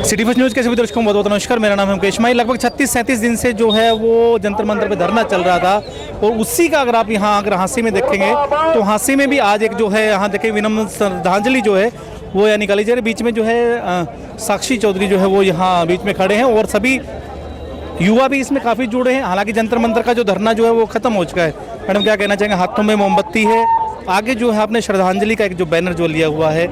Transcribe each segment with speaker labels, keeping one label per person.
Speaker 1: City first news के सभी दर्शकों को बहुत बहुत नमस्कार। मेरा नाम है मुकेश माई। लगभग 36-37 दिन से जो है वो जंतर मंतर पे धरना चल रहा था और उसी का अगर आप यहाँ अगर हाँसी में देखेंगे तो हाँसी में भी आज एक जो है यहाँ देखें विनम्र श्रद्धांजलि जो है वो यहाँ निकाली जा रही है। बीच में जो है साक्षी चौधरी जो है वो यहाँ बीच में खड़े हैं और सभी युवा भी इसमें काफ़ी जुड़े हैं। हालांकि जंतर मंतर का जो धरना जो है वो ख़त्म हो चुका है। मैडम क्या कहना चाहेंगे? हाथों में मोमबत्ती है, आगे जो है आपने श्रद्धांजलि का एक जो बैनर जो लिया हुआ है,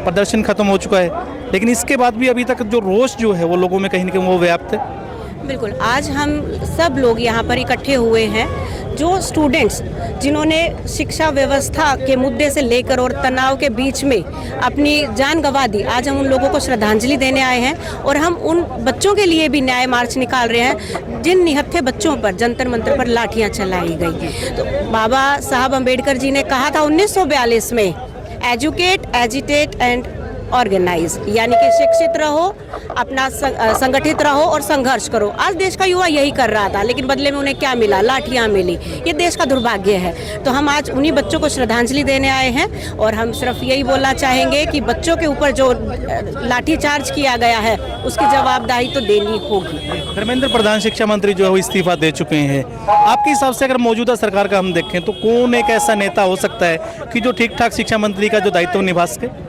Speaker 1: प्रदर्शन खत्म हो चुका है, लेकिन इसके बाद भी अभी तक जो रोष जो है वो लोगों में कहीं ना कहीं वो व्याप्त है।
Speaker 2: बिल्कुल, आज हम सब लोग यहाँ पर इकट्ठे हुए हैं जो स्टूडेंट्स जिन्होंने शिक्षा व्यवस्था के मुद्दे से लेकर और तनाव के बीच में अपनी जान गंवा दी। आज हम उन लोगों को श्रद्धांजलि देने आए हैं और हम उन बच्चों के लिए भी न्याय मार्च निकाल रहे हैं जिन निहत्थे बच्चों पर जंतर मंतर पर लाठियाँ चलाई गई। तो बाबा साहब अम्बेडकर जी ने कहा था 1942 में, एजुकेट, एजिटेट एंड ऑर्गेनाइज, यानी कि शिक्षित रहो, अपना संगठित रहो और संघर्ष करो। आज देश का युवा यही कर रहा था, लेकिन बदले में उन्हें क्या मिला? लाठियां मिली। ये देश का दुर्भाग्य है। तो हम आज उन्हीं बच्चों को श्रद्धांजलि देने आए हैं और हम सिर्फ यही बोलना चाहेंगे कि बच्चों के ऊपर जो लाठी चार्ज किया गया है उसकी जवाबदारी तो देनी होगी।
Speaker 1: धर्मेंद्र प्रधान शिक्षा मंत्री जो है वो इस्तीफा दे चुके हैं। आपके हिसाब से अगर मौजूदा सरकार का हम देखें तो कौन एक ऐसा नेता हो सकता है कि जो ठीक ठाक शिक्षा मंत्री का जो दायित्व निभा सके?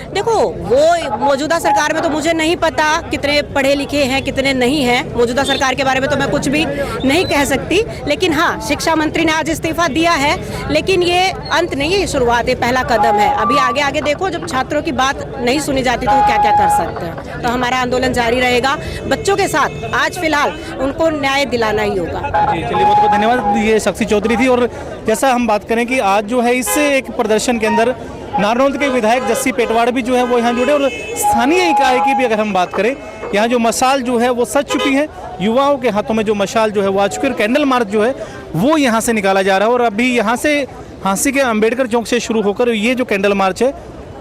Speaker 2: देखो, वो मौजूदा सरकार में तो मुझे नहीं पता कितने पढ़े लिखे हैं कितने नहीं हैं। मौजूदा सरकार के बारे में तो मैं कुछ भी नहीं कह सकती, लेकिन हाँ, शिक्षा मंत्री ने आज इस्तीफा दिया है, लेकिन ये अंत नहीं है, ये शुरुआत है, पहला कदम है। अभी आगे आगे देखो, जब छात्रों की बात नहीं सुनी जाती तो वो क्या क्या कर सकते हैं। तो हमारा आंदोलन जारी रहेगा बच्चों के साथ। आज फिलहाल उनको न्याय दिलाना ही होगा।
Speaker 1: जी चलिए, बहुत बहुत धन्यवाद। ये साक्षी चौधरी थी। और जैसा हम बात करें कि आज जो है इस एक प्रदर्शन के अंदर नारनौल के विधायक जस्सी पेटवाड़ भी जो है वो यहाँ जुड़े और स्थानीय इकाई की भी अगर हम बात करें, यहाँ जो मशाल जो है वो सज चुकी है। युवाओं के हाथों में जो मशाल जो है वो आ चुकी है और कैंडल मार्च जो है वो यहाँ से निकाला जा रहा है। और अभी यहाँ से हाँसी के अम्बेडकर चौक से शुरू होकर ये जो कैंडल मार्च है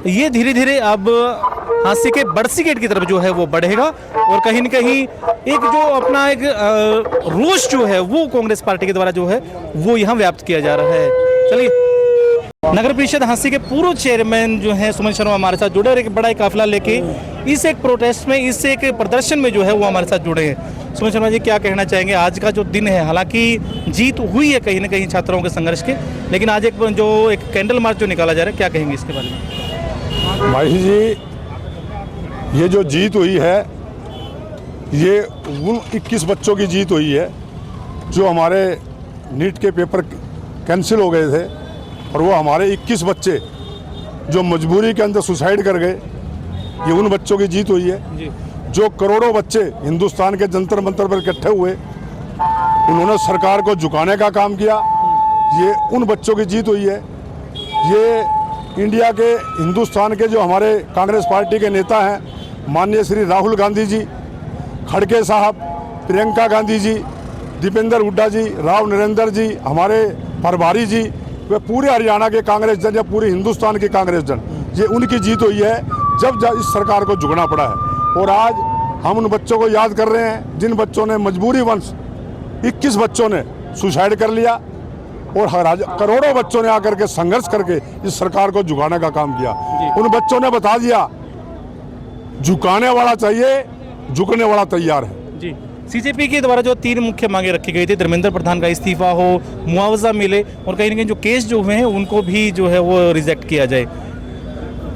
Speaker 1: ये धीरे धीरे अब हाँसी के बड़सी गेट की तरफ जो है वो बढ़ेगा और कहीं न कहीं एक जो अपना एक रोष जो है वो कांग्रेस पार्टी के द्वारा जो है वो यहाँ व्याप्त किया जा रहा है। चलिए, नगर परिषद हाँसी के पूर्व चेयरमैन जो है सुमन शर्मा हमारे साथ जुड़े और एक बड़ा काफिला लेके इस एक प्रोटेस्ट में, इस एक प्रदर्शन में जो है वो हमारे साथ जुड़े हैं। सुमन शर्मा जी, क्या कहना चाहेंगे? आज का जो दिन है, हालांकि जीत हुई है कहीं ना कहीं छात्रों के संघर्ष के, लेकिन आज एक जो एक कैंडल मार्च जो निकाला जा रहा है, क्या कहेंगे इसके बारे में?
Speaker 3: माही जी, ये जो जीत हुई है ये उन 21 बच्चों की जीत हुई है जो हमारे नीट के पेपर कैंसिल हो गए थे और वो हमारे 21 बच्चे जो मजबूरी के अंदर सुसाइड कर गए, ये उन बच्चों की जीत हुई है जी। जो करोड़ों बच्चे हिंदुस्तान के जंतर मंतर पर इकट्ठे हुए, उन्होंने सरकार को झुकाने का काम किया, ये उन बच्चों की जीत हुई है। ये इंडिया के, हिंदुस्तान के जो हमारे कांग्रेस पार्टी के नेता हैं, माननीय श्री राहुल गांधी जी, खड़गे साहब, प्रियंका गांधी जी, दीपेंद्र हुड्डा जी, राव नरेंद्र जी, हमारे प्रभारी जी, वे पूरे हरियाणा के कांग्रेस जन या पूरे हिंदुस्तान के कांग्रेस जन, ये उनकी जीत हुई है जब इस सरकार को झुकना पड़ा है। और आज हम उन बच्चों को याद कर रहे हैं जिन बच्चों ने मजबूरी वंश 21 बच्चों ने सुसाइड कर लिया और करोड़ों बच्चों ने आकर के संघर्ष करके इस सरकार को झुकाने का काम किया। उन बच्चों ने बता दिया, झुकाने वाला चाहिए, झुकने वाला तैयार है
Speaker 1: जी। सीजेपी के द्वारा जो 3 मुख्य मांगे रखी गई थी, धर्मेंद्र प्रधान का इस्तीफा हो, मुआवजा मिले और कहीं ना कहीं जो केस जो हुए हैं उनको भी जो है वो रिजेक्ट किया जाए।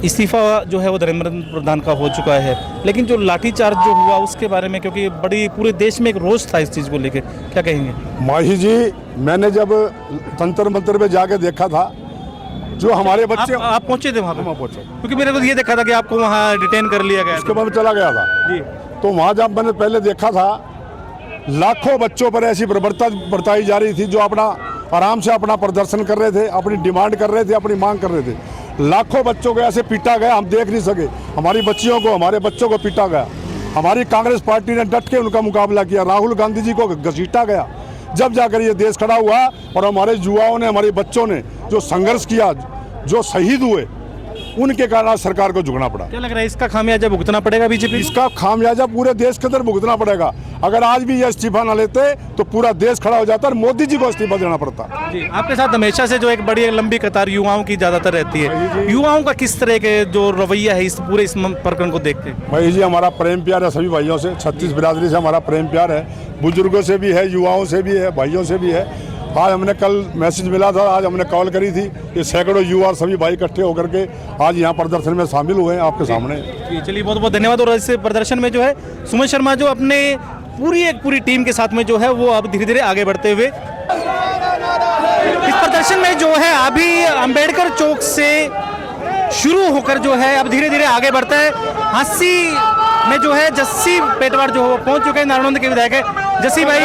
Speaker 1: इस्तीफा जो है वो धर्मेंद्र प्रधान का हो चुका है, लेकिन जो लाठीचार्ज जो हुआ उसके बारे में, क्योंकि बड़ी पूरे देश में एक रोष था इस चीज़ को लेकर, क्या कहेंगे?
Speaker 3: माही जी, मैंने जब जंतर मंतर पे जाके देखा था, जो हमारे बच्चे,
Speaker 1: आप पहुंचे थे वहाँ पे?
Speaker 3: पहुंचे,
Speaker 1: क्योंकि मेरे को ये देखा था कि आपको वहाँ डिटेन कर लिया गया,
Speaker 3: उसके बाद चला गया था
Speaker 1: जी।
Speaker 3: तो वहाँ जब मैंने पहले देखा था, लाखों बच्चों पर ऐसी बर्बरता बरताई जा रही थी जो अपना आराम से अपना प्रदर्शन कर रहे थे, अपनी डिमांड कर रहे थे, अपनी मांग कर रहे थे। लाखों बच्चों को ऐसे पीटा गया, हम देख नहीं सके। हमारी बच्चियों को, हमारे बच्चों को पीटा गया। हमारी कांग्रेस पार्टी ने डट के उनका मुकाबला किया, राहुल गांधी जी को घसीटा गया, जब जाकर ये देश खड़ा हुआ। और हमारे युवाओं ने, हमारे बच्चों ने जो संघर्ष किया, जो शहीद हुए, उनके कारण सरकार को झुकना पड़ा।
Speaker 1: क्या लग रहा है इसका खामियाजा भुगतना पड़ेगा बीजेपी?
Speaker 3: इसका खामियाजा पूरे देश के अंदर भुगतना पड़ेगा। अगर आज भी ये इस्तीफा न लेते तो पूरा देश खड़ा हो जाता और मोदी जी को इस्तीफा देना पड़ता।
Speaker 1: जी, आपके साथ हमेशा से जो एक बड़ी लंबी कतार युवाओं की ज़्यादातर रहती है, युवाओं का किस तरह के जो रवैया है इस पूरे इस प्रकरण को देख के?
Speaker 3: भाई जी हमारा प्रेम प्यार है सभी भाइयों से, 36 बिरादरी से हमारा प्रेम प्यार है, बुजुर्गों से भी है, युवाओं से भी है, भाइयों से भी है। आज हमने कल मैसेज मिला था, आज हमने कॉल करी थी कि सैकड़ों युवा और सभी भाई इकट्ठे होकर के आज यहाँ प्रदर्शन में शामिल हुए हैं आपके सामने।
Speaker 1: चलिए बहुत बहुत धन्यवाद। और इस प्रदर्शन में जो है सुमन शर्मा जो अपने पूरी टीम के साथ में जो है वो अब धीरे धीरे आगे बढ़ते हुए इस प्रदर्शन में जो है अभी अंबेडकर चौक से शुरू होकर जो है अब धीरे धीरे आगे बढ़ता है। हांसी में जो है जस्सी पेटवाड़ जो है पहुंच चुके हैं, नारायण के विधायक है। जस्सी भाई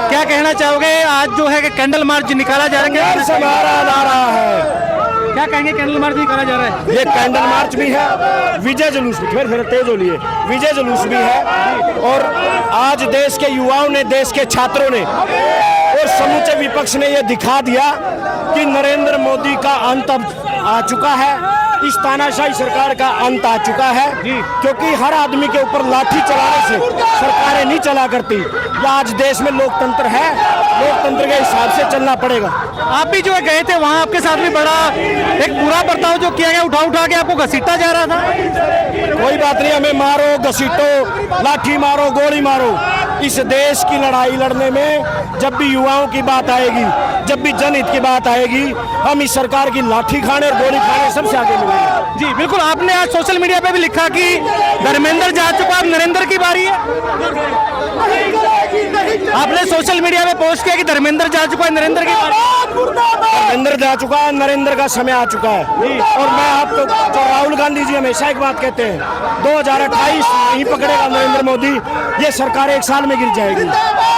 Speaker 1: क्या कहना चाहोगे? आज जो है कि कैंडल मार्च निकाला जा रहा है, क्या कहेंगे? कैंडल मार्च निकाला जा रहा है,
Speaker 4: ये कैंडल मार्च भी है, विजय जुलूस भी, फिर तेज हो लिए, विजय जुलूस भी है। और आज देश के युवाओं ने, देश के छात्रों ने और समूचे विपक्ष ने यह दिखा दिया कि नरेंद्र मोदी का अंत अब आ चुका है, इस तानाशाही सरकार का अंत आ चुका है। क्योंकि हर आदमी के ऊपर लाठी चलाने से सरकारें नहीं चला करती। या आज देश में लोकतंत्र है, लोकतंत्र के हिसाब से चलना पड़ेगा।
Speaker 1: आप भी जो है गए थे वहाँ, आपके साथ भी बड़ा एक बुरा बर्ताव जो किया गया, उठा के आपको घसीटा जा रहा था।
Speaker 4: कोई बात नहीं, हमें मारो, घसीटो, लाठी मारो, गोली मारो, इस देश की लड़ाई लड़ने में जब भी युवाओं की बात आएगी, जब भी जनहित की बात आएगी, हम इस सरकार की लाठी खाने और गोली खाने सबसे आगे मिलेंगे।
Speaker 1: जी बिल्कुल। आपने आज सोशल मीडिया पे भी लिखा कि धर्मेंद्र जा चुका, अब नरेंद्र की बारी है। आपने सोशल मीडिया पे पोस्ट किया कि धर्मेंद्र जा चुका है, नरेंद्र की बारी।
Speaker 4: धर्मेंद्र जा चुका है, नरेंद्र का समय आ चुका है। और मैं आपको, जो राहुल गांधी जी हमेशा एक बात कहते हैं, 2028 नहीं पकड़ेगा नरेंद्र मोदी, ये सरकार 1 साल में गिर जाएगी।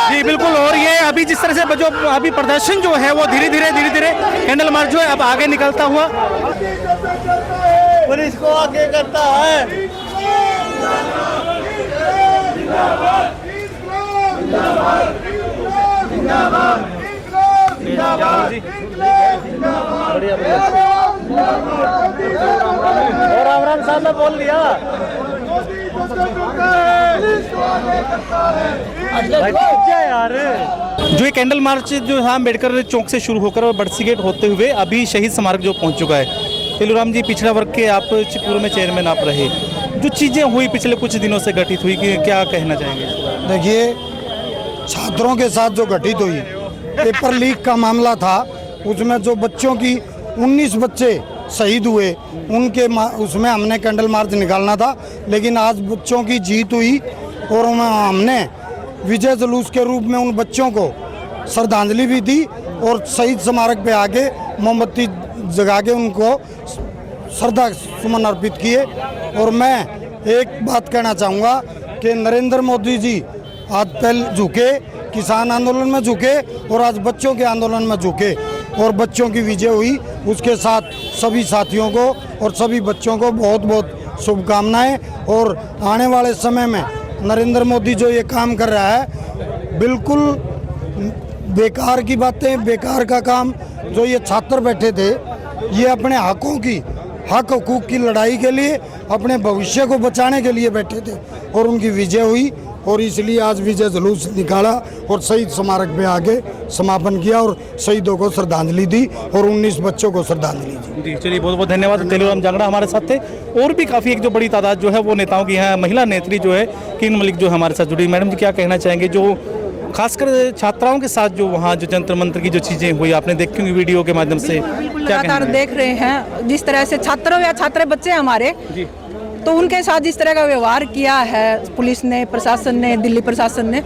Speaker 1: जी बिल्कुल। और ये अभी जिस तरह से जो अभी प्रदर्शन जो है वो धीरे धीरे कैंडल मार्च जो है अब आगे निकलता हुआ
Speaker 4: पुलिस को आगे करता है।
Speaker 1: राम राम साहब ने बोल दिया। यार जो ये कैंडल मार्च जो है अम्बेडकर चौक से शुरू होकर बरसी गेट होते हुए अभी शहीद स्मारक जो पहुंच चुका है। तेलूराम जी, पिछड़ा वर्ग के आप चिपकूर में चेयरमैन आप रहे, जो चीज़ें हुई पिछले कुछ दिनों से घटित हुई, कि क्या कहना चाहेंगे?
Speaker 5: देखिए, छात्रों के साथ जो घटित हुई, पेपर लीक का मामला था, उसमें जो बच्चों की 19 बच्चे शहीद हुए, उनके उसमें हमने कैंडल मार्च निकालना था। लेकिन आज बच्चों की जीत हुई और हमने विजय जुलूस के रूप में उन बच्चों को श्रद्धांजलि भी दी और शहीद स्मारक पे आके मोमबत्ती जगा के उनको श्रद्धा सुमन अर्पित किए। और मैं एक बात कहना चाहूँगा कि नरेंद्र मोदी जी आज पहले झुके, किसान आंदोलन में झुके और आज बच्चों के आंदोलन में झुके और बच्चों की विजय हुई। उसके साथ सभी साथियों को और सभी बच्चों को बहुत बहुत शुभकामनाएं। और आने वाले समय में नरेंद्र मोदी जो ये काम कर रहा है, बिल्कुल बेकार की बातें, बेकार का काम। जो ये छात्र बैठे थे, ये अपने हक हकूक़ की लड़ाई के लिए, अपने भविष्य को बचाने के लिए बैठे थे और उनकी विजय हुई। और इसलिए आज विजय जुलूस निकाला और शहीद स्मारक पे आके समापन किया और शहीदों को श्रद्धांजलि दी और 19 बच्चों को श्रद्धांजलि दी।
Speaker 1: जी चलिए, बहुत बहुत धन्यवाद। तेलूराम जांगड़ा हमारे साथ थे और भी काफ़ी एक जो बड़ी तादाद जो है वो नेताओं की यहाँ महिला नेत्री जो है किन मलिक जो हमारे साथ जुड़ी। मैडम जी, क्या कहना चाहेंगे? जो खासकर छात्राओं के साथ जो वहाँ जो जंतर मंत्र की जो चीज़ें हुई, आपने देखी होंगी वीडियो के माध्यम से, क्या
Speaker 6: लगातार देख रहे हैं जिस तरह से छात्रों या छात्र बच्चे हमारे, तो उनके साथ जिस तरह का व्यवहार किया है पुलिस ने, प्रशासन ने, दिल्ली प्रशासन ने,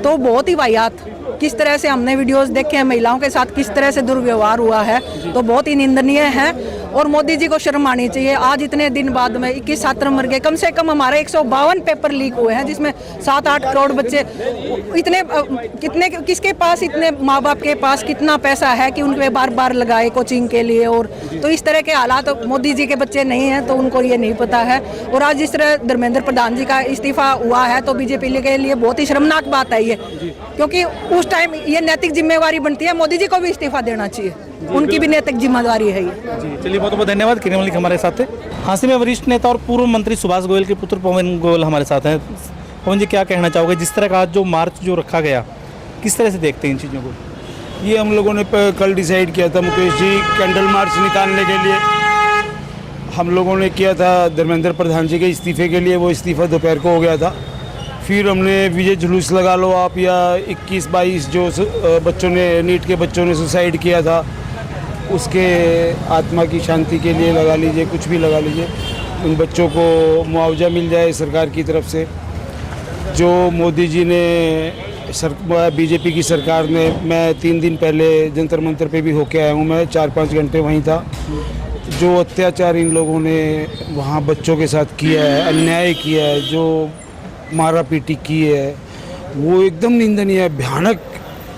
Speaker 6: तो बहुत ही वाहियात। किस तरह से हमने वीडियोस देखे हैं, महिलाओं के साथ किस तरह से दुर्व्यवहार हुआ है, तो बहुत ही निंदनीय है और मोदी जी को शर्म आनी चाहिए। आज इतने दिन बाद में 21 छात्र मर गए, कम से कम हमारे 152 पेपर लीक हुए हैं, जिसमें 7-8 करोड़ बच्चे। इतने कितने, किसके पास, इतने माँ बाप के पास कितना पैसा है कि उनके बार बार लगाए कोचिंग के लिए? और तो इस तरह के हालात मोदी जी के बच्चे नहीं हैं, तो उनको ये नहीं पता है। और आज जिस तरह धर्मेंद्र प्रधान जी का इस्तीफा हुआ है, तो बीजेपी के लिए बहुत ही शर्मनाक बात है ये, क्योंकि उस टाइम ये नैतिक जिम्मेवारी बनती है, मोदी जी को भी इस्तीफा देना चाहिए, उनकी भी नैतिक जिम्मेदारी है ये।
Speaker 1: जी चलिए, बहुत बहुत धन्यवाद। किरण मलिक हमारे साथ थे। हांसी में वरिष्ठ नेता और पूर्व मंत्री सुभाष गोयल के पुत्र पवन गोयल हमारे साथ हैं। पवन जी क्या कहना चाहोगे, जिस तरह का आज जो मार्च जो रखा गया, किस तरह से देखते हैं इन चीज़ों को?
Speaker 7: ये हम लोगों ने कल डिसाइड किया था मुकेश जी, कैंडल मार्च निकालने के लिए हम लोगों ने किया था धर्मेंद्र प्रधान जी के इस्तीफे के लिए। वो इस्तीफा दोपहर को हो गया था। फिर हमने विजय जुलूस लगा लो आप, या 21-22 जो बच्चों ने, नीट के बच्चों ने सुसाइड किया था, उसके आत्मा की शांति के लिए लगा लीजिए, कुछ भी लगा लीजिए। उन बच्चों को मुआवजा मिल जाए सरकार की तरफ से। जो मोदी जी ने बीजेपी की सरकार ने, मैं 3 दिन पहले जंतर मंतर पे भी होके आया हूँ, मैं 4-5 घंटे वहीं था। जो अत्याचार इन लोगों ने वहाँ बच्चों के साथ किया है, अन्याय किया है, जो मारा पीटी की है, वो एकदम निंदनीय है, भयानक।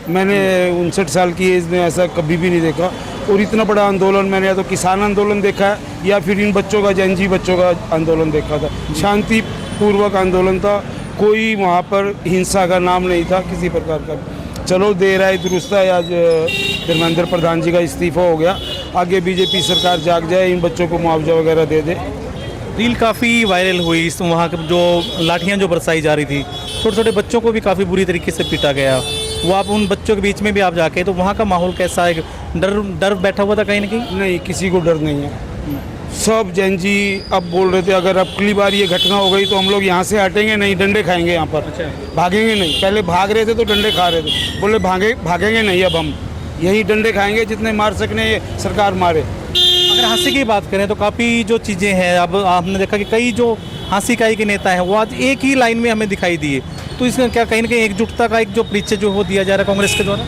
Speaker 7: मैंने 59 साल की एज में ऐसा कभी भी नहीं देखा। और इतना बड़ा आंदोलन मैंने या तो किसान आंदोलन देखा है या फिर इन बच्चों का, जैन जी बच्चों का आंदोलन देखा था। शांतिपूर्वक आंदोलन था, कोई वहाँ पर हिंसा का नाम नहीं था किसी प्रकार का। चलो देर आए दुरुस्त है, आज धर्मेंद्र प्रधान जी का इस्तीफा हो गया, आगे बीजेपी सरकार जाग जाए, इन बच्चों को मुआवजा वगैरह दे दे।
Speaker 1: रील काफ़ी वायरल हुई, इस वहाँ के जो लाठियाँ जो बरसाई जा रही थी, छोटे छोटे बच्चों को भी काफ़ी बुरी तरीके से पीटा गया। वो आप उन बच्चों के बीच में भी आप जाके, तो वहाँ का माहौल कैसा है? डर बैठा हुआ था कहीं ना कहीं?
Speaker 7: नहीं, किसी को डर नहीं है। सब जैन जी अब बोल रहे थे अगर अब अगली बार ये घटना हो गई तो हम लोग यहाँ से हटेंगे नहीं, डंडे खाएंगे यहाँ पर। भागेंगे नहीं। पहले भाग रहे थे तो डंडे खा रहे थे, बोले भागेंगे नहीं, अब हम यही डंडे खाएंगे, जितने मार सकने ये सरकार मारे।
Speaker 1: अगर हंसी की बात करें तो काफ़ी जो चीज़ें हैं, अब आपने देखा कि कई जो हंसी काई के नेता हैं वो आज एक ही लाइन में हमें दिखाई दिए, तो इसमें क्या कहीं ना कहीं एकजुटता का एक जो परिचय जो हो दिया जा रहा है कांग्रेस के द्वारा?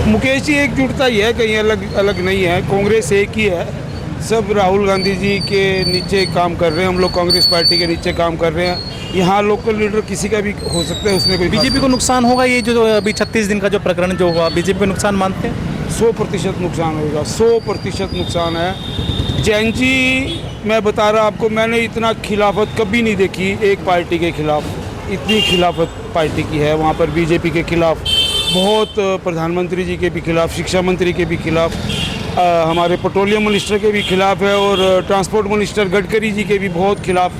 Speaker 7: मुकेश जी, एकजुटता ही है, कहीं अलग अलग नहीं है। कांग्रेस एक ही है। सब राहुल गांधी जी के नीचे काम कर रहे हैं, हम लोग कांग्रेस पार्टी के नीचे काम कर रहे हैं। यहाँ लोकल लीडर किसी का भी हो सकता है, उसमें कोई
Speaker 1: बीजेपी को नुकसान होगा ये जो अभी 36 दिन का जो प्रकरण जो हुआ, बीजेपी को नुकसान मानते हैं?
Speaker 7: 100% नुकसान होगा, 100% नुकसान है। जैन जी, मैं बता रहा आपको, मैंने इतना खिलाफत कभी नहीं देखी एक पार्टी के खिलाफ। इतनी खिलाफत पार्टी की है वहाँ पर, बीजेपी के खिलाफ बहुत, प्रधानमंत्री जी के भी खिलाफ, शिक्षा मंत्री के भी खिलाफ, हमारे पेट्रोलियम मिनिस्टर के भी खिलाफ है, और ट्रांसपोर्ट मिनिस्टर गडकरी जी के भी बहुत खिलाफ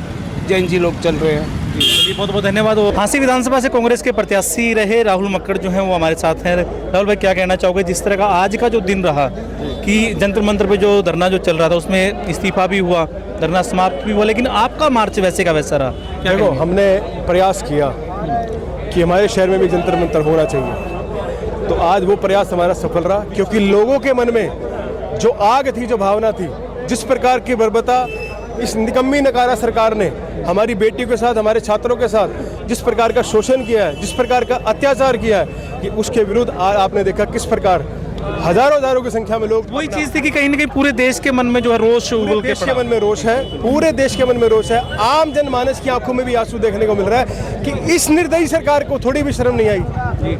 Speaker 7: जैन जी लोग चल रहे हैं।
Speaker 1: चलिए, बहुत बहुत धन्यवाद। झांसी विधानसभा से कांग्रेस के प्रत्याशी रहे राहुल मक्कड़ जो हैं वो हमारे साथ हैं। राहुल भाई, क्या कहना चाहोगे, जिस तरह का आज का जो दिन रहा कि जंतर मंतर पे जो धरना जो चल रहा था उसमें इस्तीफा भी हुआ, धरना समाप्त भी हुआ, लेकिन आपका मार्च वैसे का वैसा रहा?
Speaker 8: देखो, हमने प्रयास किया कि हमारे शहर में भी जंतर मंतर होना चाहिए, तो आज वो प्रयास हमारा सफल रहा, क्योंकि लोगों के मन में जो आग थी, जो भावना थी, जिस प्रकार की बर्बरता इस निकम्मी नकारा सरकार ने हमारी बेटियों के साथ, हमारे छात्रों के साथ जिस प्रकार का शोषण किया है, जिस प्रकार का अत्याचार किया है, कि उसके विरुद्ध आपने देखा किस प्रकार हजारों की संख्या में लोग।
Speaker 1: वही चीज़ थी कि कहीं ना कहीं पूरे देश के मन में जो है रोष उगल के
Speaker 8: देश के मन में रोष है, पूरे देश के मन में रोष है। आम जनमानस की आंखों में भी आंसू देखने को मिल रहा है कि इस निर्दयी सरकार को थोड़ी भी शर्म नहीं आई।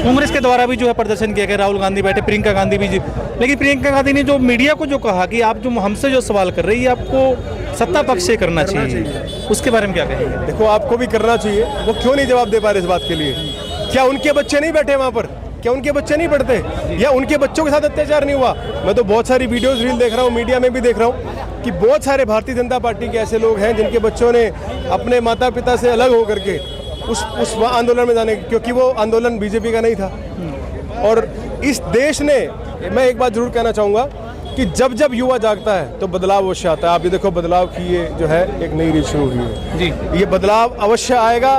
Speaker 1: कांग्रेस के द्वारा भी जो है प्रदर्शन किया गया, राहुल गांधी बैठे, प्रियंका गांधी भी, लेकिन प्रियंका गांधी ने जो मीडिया को जो कहा कि आप जो हमसे जो सवाल कर रही है आपको सत्ता पक्ष से करना चाहिए, उसके बारे में क्या कहेंगे?
Speaker 8: देखो, आपको भी करना चाहिए, वो क्यों नहीं जवाब दे पा रहे इस बात के लिए? क्या उनके बच्चे नहीं बैठे वहाँ पर? क्या उनके बच्चे नहीं पढ़ते? या उनके बच्चों के साथ अत्याचार नहीं हुआ? मैं तो बहुत सारी वीडियोस रील देख रहा हूँ, मीडिया में भी देख रहा हूँ कि बहुत सारे भारतीय जनता पार्टी के ऐसे लोग हैं जिनके बच्चों ने अपने माता पिता से अलग होकर के उस आंदोलन में जाने, क्योंकि वो आंदोलन बीजेपी का नहीं था। और इस देश ने, मैं एक बात जरूर कहना चाहूँगा कि जब जब युवा जागता है तो बदलाव अवश्य आता है। आप ये देखो, बदलाव की ये जो है एक नई रीत शुरू हुई है जी, ये बदलाव अवश्य आएगा।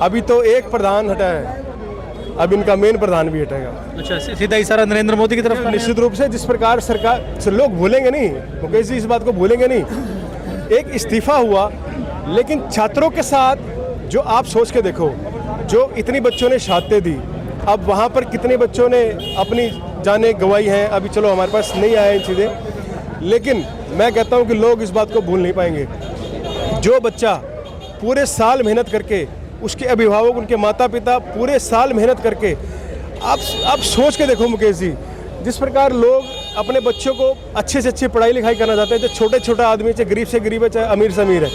Speaker 8: अभी तो एक प्रधान हटा है, अब इनका मेन प्रधान भी हटेगा।
Speaker 1: अच्छा, सीधा इशारा नरेंद्र मोदी की तरफ?
Speaker 8: निश्चित रूप से, जिस प्रकार सरकार से लोग भूलेंगे नहीं, मुकेश जी इस बात को भूलेंगे नहीं। एक इस्तीफा हुआ, लेकिन छात्रों के साथ जो आप सोच के देखो, जो इतनी बच्चों ने शहादतें दी, अब वहाँ पर कितने बच्चों ने अपनी जानें गंवाई हैं। अभी चलो हमारे पास नहीं आए इन चीज़ें, लेकिन मैं कहता हूँ कि लोग इस बात को भूल नहीं पाएंगे। जो बच्चा पूरे साल मेहनत करके, उसके अभिभावक, उनके माता पिता पूरे साल मेहनत करके, आप सोच के देखो मुकेश जी, जिस प्रकार लोग अपने बच्चों को अच्छे से अच्छी पढ़ाई लिखाई करना चाहते हैं, जो छोटा आदमी, चाहे गरीब से गरीब है, चाहे अमीर से अमीर है,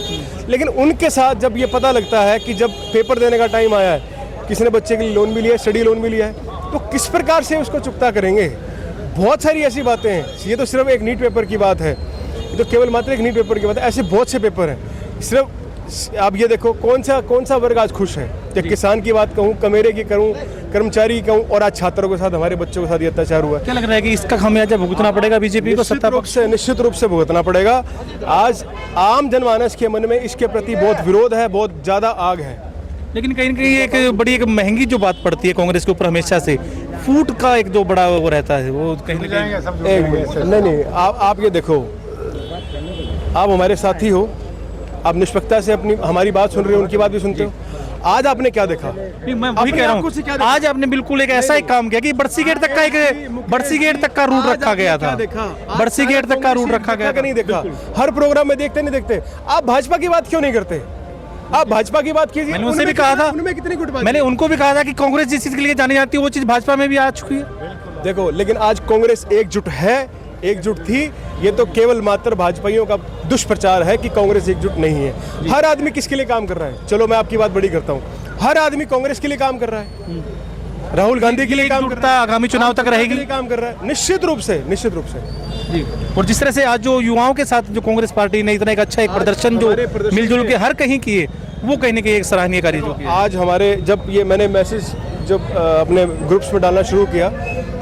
Speaker 8: लेकिन उनके साथ जब ये पता लगता है कि जब पेपर देने का टाइम आया है, किसी ने बच्चे के लिए लोन भी लिया है, स्टडी लोन भी लिया है, तो किस प्रकार से उसको चुकता करेंगे? बहुत सारी ऐसी बातें हैं। ये तो सिर्फ एक नीट पेपर की बात है, ये तो केवल मात्र एक नीट पेपर की बात है। ऐसे बहुत से पेपर हैं। सिर्फ आप ये देखो कौन सा वर्ग आज खुश है, कि किसान की बात कहूँ, कमेरे की करूँ, कर्मचारी की कहूँ, और आज छात्रों के साथ, हमारे बच्चों के साथ ये अत्याचार हुआ है।
Speaker 1: क्या लग रहा है कि इसका खामियाजा भुगतना पड़ेगा बीजेपी को?
Speaker 8: निश्चित रूप से भुगतना पड़ेगा। आज आम जनमानस के मन में इसके प्रति बहुत विरोध है, बहुत ज़्यादा आग है।
Speaker 1: लेकिन कहीं ना कहीं एक बड़ी एक महंगी जो बात पड़ती है कांग्रेस के ऊपर हमेशा से, फूट का एक जो बड़ा वो रहता है, वो कहीं ना कहीं
Speaker 8: नहीं, आप ये देखो, आप हमारे साथी हो, आप निष्पक्षता से अपनी हमारी बात सुन रहे हो, उनकी बात भी सुनते हो। आज आपने क्या देखा?
Speaker 1: मैं वही कह रहा हूँ, आज आपने बिल्कुल एक ऐसा एक काम किया कि बरसी गेट तक का रूट रखा गया था। बरसी गेट तक का रूट रखा गया,
Speaker 8: नहीं देखा? हर प्रोग्राम में देखते नहीं देखते? आप भाजपा की बात क्यों नहीं करते? आप भाजपा की बात कीजिए।
Speaker 1: मैंने उनसे भी कहा था,
Speaker 8: उनमें कितनी गुट बात,
Speaker 1: मैंने उनको भी कहा था कि कांग्रेस जिस चीज के लिए जानी जाती है वो चीज भाजपा में भी आ चुकी है।
Speaker 8: देखो, लेकिन आज कांग्रेस एकजुट है, एकजुट थी। ये तो केवल मात्र भाजपाइयों का दुष्प्रचार है कि कांग्रेस एकजुट नहीं है। हर आदमी किसके लिए काम कर रहा है? चलो मैं आपकी बात बड़ी करता हूँ, हर आदमी कांग्रेस के लिए काम कर रहा है, राहुल गांधी के लिए काम कर रहा है,
Speaker 1: आगामी चुनाव तक रहेगी,
Speaker 8: काम कर रहा है, निश्चित रूप से
Speaker 1: जी। और जिस तरह से आज जो युवाओं के साथ जो कांग्रेस पार्टी ने इतना एक अच्छा एक प्रदर्शन जो मिलजुल के हर कहीं किए, वो कहीं ना कहीं एक सराहनीय कार्य जो किया।
Speaker 8: आज हमारे जब ये मैंने मैसेज जब अपने ग्रुप्स में डालना शुरू किया,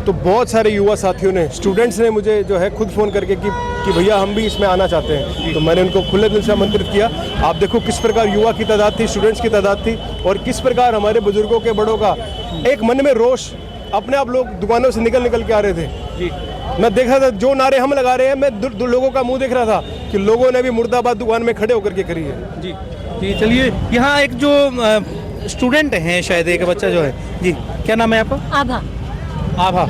Speaker 8: तो बहुत सारे युवा साथियों ने, स्टूडेंट्स ने मुझे जो है खुद फ़ोन करके कि भैया हम भी इसमें आना चाहते हैं। तो मैंने उनको खुले दिल से आमंत्रित किया। आप देखो किस प्रकार युवा की तादाद थी, स्टूडेंट्स की तादाद थी, और किस प्रकार हमारे बुजुर्गों के, बड़ों का एक मन में रोष, अपने आप लोग दुकानों से निकल के आ रहे थे जी। मैं देख रहा था जो नारे हम लगा रहे हैं, मैं लोगों का मुंह देख रहा था कि लोगों ने भी मुर्दाबाद दुकान में खड़े होकर के करी है
Speaker 1: जी। जी चलिए, यहाँ एक जो स्टूडेंट हैं, शायद एक बच्चा जो है जी, क्या नाम है आपका? आभा।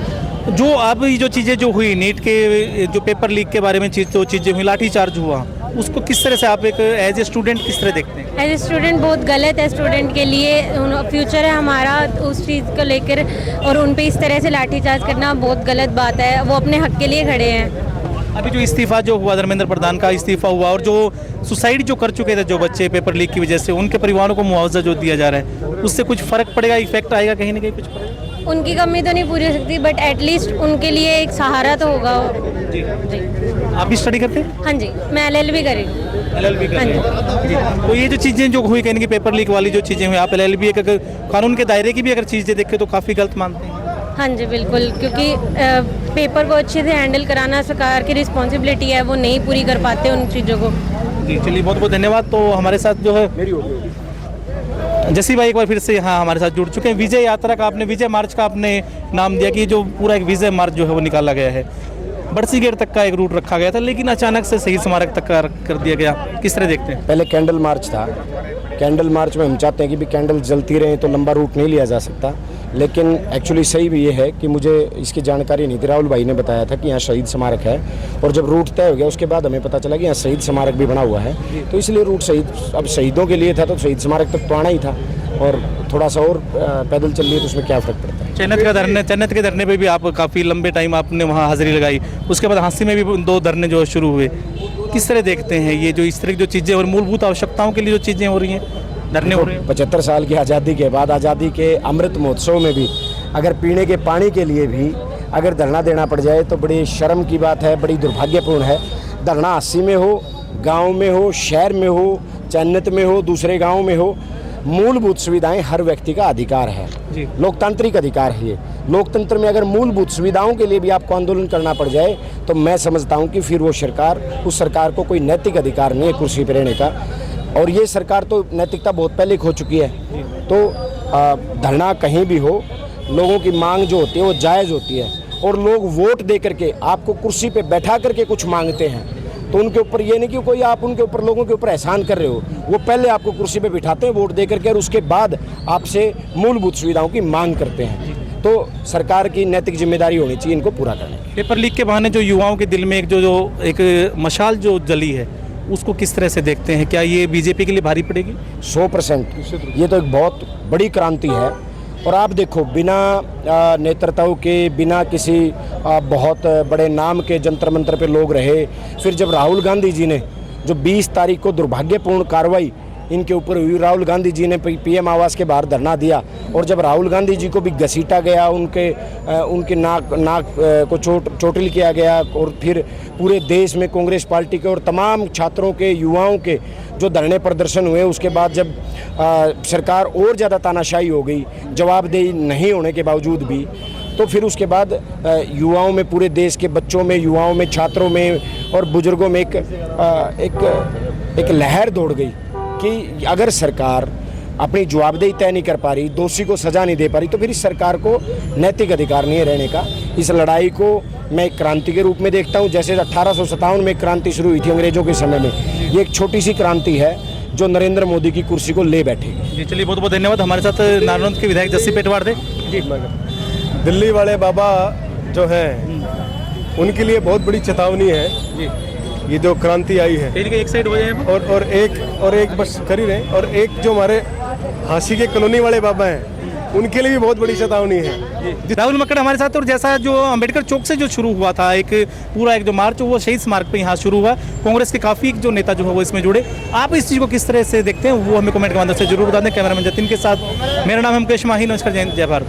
Speaker 1: जो अब ये जो चीज़ें जो हुई, नीट के जो पेपर लीक के बारे में जो चीज़ें हुई, लाठीचार्ज हुआ, उसको किस तरह से आप एक एज ए स्टूडेंट किस तरह देखते हैं?
Speaker 9: एज ए स्टूडेंट बहुत गलत है, स्टूडेंट के लिए फ्यूचर है हमारा, उस चीज़ को लेकर और उन पे इस तरह से लाठीचार्ज करना बहुत गलत बात है। वो अपने हक के लिए खड़े हैं।
Speaker 1: अभी जो इस्तीफा जो हुआ, धर्मेंद्र प्रधान का इस्तीफा हुआ, और जो सुसाइड जो कर चुके थे जो बच्चे पेपर लीक की वजह से, उनके परिवारों को मुआवजा जो दिया जा रहा है, उससे कुछ फर्क पड़ेगा, इफेक्ट आएगा कहीं ना कहीं कुछ पड़ेगा?
Speaker 9: उनकी कमी तो नहीं पूरी हो सकती, बट एटलीस्ट उनके लिए एक सहारा तो होगा।
Speaker 1: जी। आप भी स्टडी करते हैं?
Speaker 9: हाँ जी, मैं LLB करी।
Speaker 1: LLB कर रहे हैं जी। तो ये जो चीज़ें जो हुई, कहने की पेपर लीक वाली जो चीज़ें हुई, आप LLB एक अगर कानून के दायरे की भी अगर चीज़ें देखें तो काफ़ी गलत मानते हैं?
Speaker 9: हाँ जी बिल्कुल, क्योंकि पेपर को अच्छे से हैंडल कराना सरकार की रिस्पॉन्सिबिलिटी है, वो नहीं पूरी कर पाते उन चीज़ों को।
Speaker 1: जी चलिए, बहुत बहुत धन्यवाद। तो हमारे साथ जो है जसी भाई एक बार फिर से यहाँ हमारे साथ जुड़ चुके हैं। विजय यात्रा का आपने, विजय मार्च का आपने नाम दिया कि जो पूरा एक विजय मार्च जो है वो निकाला गया है, बरसी गेट तक का एक रूट रखा गया था, लेकिन अचानक से शहीद स्मारक तक का कर दिया गया, किस तरह देखते हैं?
Speaker 4: पहले कैंडल मार्च था, कैंडल मार्च में हम चाहते हैं कि भी कैंडल जलती रहे तो लंबा रूट नहीं लिया जा सकता, लेकिन एक्चुअली सही भी ये है कि मुझे इसकी जानकारी नहीं थी। राहुल भाई ने बताया था कि यहाँ शहीद स्मारक है, और जब रूट तय हो गया उसके बाद हमें पता चला कि यहाँ शहीद स्मारक भी बना हुआ है, तो इसलिए रूट शहीद, अब शहीदों के लिए था तो शहीद स्मारक तक तो आना ही था, और थोड़ा सा और पैदल चल लिए तो उसमें क्या फ़र्क पड़ता है।
Speaker 1: चन्नत के धरने पे भी आप काफ़ी लंबे टाइम आपने वहाँ हाजिरी लगाई, उसके बाद हाँसी में भी 2 धरने जो शुरू हुए, किस तरह देखते हैं ये जो इस तरह की जो चीज़ें और मूलभूत आवश्यकताओं के लिए जो चीज़ें हो रही हैं, धरने हो रहे हैं?
Speaker 4: 75 साल की आज़ादी के बाद, आज़ादी के अमृत महोत्सव में भी अगर पीने के पानी के लिए भी अगर धरना देना पड़ जाए तो बड़ी शर्म की बात है, बड़ी दुर्भाग्यपूर्ण है। धरना हाँसी में हो, गाँव में हो, शहर में हो, चन्नत में हो, दूसरे गाँव में हो, मूलभूत सुविधाएं हर व्यक्ति का अधिकार है, लोकतांत्रिक अधिकार है ये। लोकतंत्र में अगर मूलभूत सुविधाओं के लिए भी आपको आंदोलन करना पड़ जाए तो मैं समझता हूं कि फिर वो सरकार, उस सरकार को कोई नैतिक अधिकार नहीं है कुर्सी पर रहने का, और ये सरकार तो नैतिकता बहुत पहले खो चुकी है। तो धरना कहीं भी हो, लोगों की मांग जो होती है वो जायज़ होती है, और लोग वोट दे करके आपको कुर्सी पे बैठा करके कुछ मांगते हैं, तो उनके ऊपर ये नहीं कि कोई आप उनके ऊपर, लोगों के ऊपर एहसान कर रहे हो। वो पहले आपको कुर्सी पे बिठाते हैं वोट दे करके, और उसके बाद आपसे मूलभूत सुविधाओं की मांग करते हैं। तो सरकार की नैतिक जिम्मेदारी होनी चाहिए इनको पूरा करने की।
Speaker 1: पेपर लीक के बहाने जो युवाओं के दिल में एक जो एक मशाल जो जली है, उसको किस तरह से देखते हैं? क्या ये बीजेपी के लिए भारी पड़ेगी?
Speaker 4: 100%। ये तो एक बहुत बड़ी क्रांति है, और आप देखो बिना नेतृत्व के, बिना किसी बहुत बड़े नाम के जंतर मंतर पे लोग रहे। फिर जब राहुल गांधी जी ने जो 20 तारीख को दुर्भाग्यपूर्ण कार्रवाई इनके ऊपर हुई। राहुल गांधी जी ने पीएम आवास के बाहर धरना दिया और जब राहुल गांधी जी को भी घसीटा गया, उनके नाक को चोटिल किया गया और फिर पूरे देश में कांग्रेस पार्टी के और तमाम छात्रों के, युवाओं के जो धरने प्रदर्शन हुए, उसके बाद जब सरकार और ज़्यादा तानाशाही हो गई जवाबदेही नहीं होने के बावजूद भी, तो फिर उसके बाद युवाओं में, पूरे देश के बच्चों में, युवाओं में, छात्रों में और बुजुर्गों में एक लहर दौड़ गई कि अगर सरकार अपनी जवाबदेही तय नहीं कर पा रही, दोषी को सज़ा नहीं दे पा रही, तो फिर इस सरकार को नैतिक अधिकार नहीं है रहने का। इस लड़ाई को मैं एक क्रांति के रूप में देखता हूँ। जैसे 1857 में क्रांति शुरू हुई थी अंग्रेजों के समय में, ये एक छोटी सी क्रांति है जो नरेंद्र मोदी की कुर्सी को ले बैठेगी।
Speaker 1: जी चलिए, बहुत बहुत धन्यवाद। हमारे साथ नारनौंद के विधायक जस्सी पेटवाड़ थे जी।
Speaker 8: दिल्ली वाले बाबा जो हैं उनके लिए बहुत बड़ी चेतावनी है जी, ये जो क्रांति आई है।
Speaker 1: एक साइड हो जाए
Speaker 8: और एक बस कर ही रहे, और एक जो हमारे झांसी के कॉलोनी वाले बाबा हैं उनके लिए भी बहुत बड़ी चेतावनी है।
Speaker 1: राहुल मक्कड़ हमारे साथ। और जैसा जो अंबेडकर चौक से जो शुरू हुआ था एक पूरा एक जो मार्च, वो शहीद स्मारक पे यहाँ शुरू हुआ। कांग्रेस के काफ़ी जो नेता जो है वो इसमें जुड़े। आप इस चीज़ को किस तरह से देखते हैं वो हमें कमेंट के माध्यम से जरूर बता दें। कैमरामैन जतिन के साथ मेरा नाम है मुकेश माही। नमस्कार, जय हिंद, जय भारत।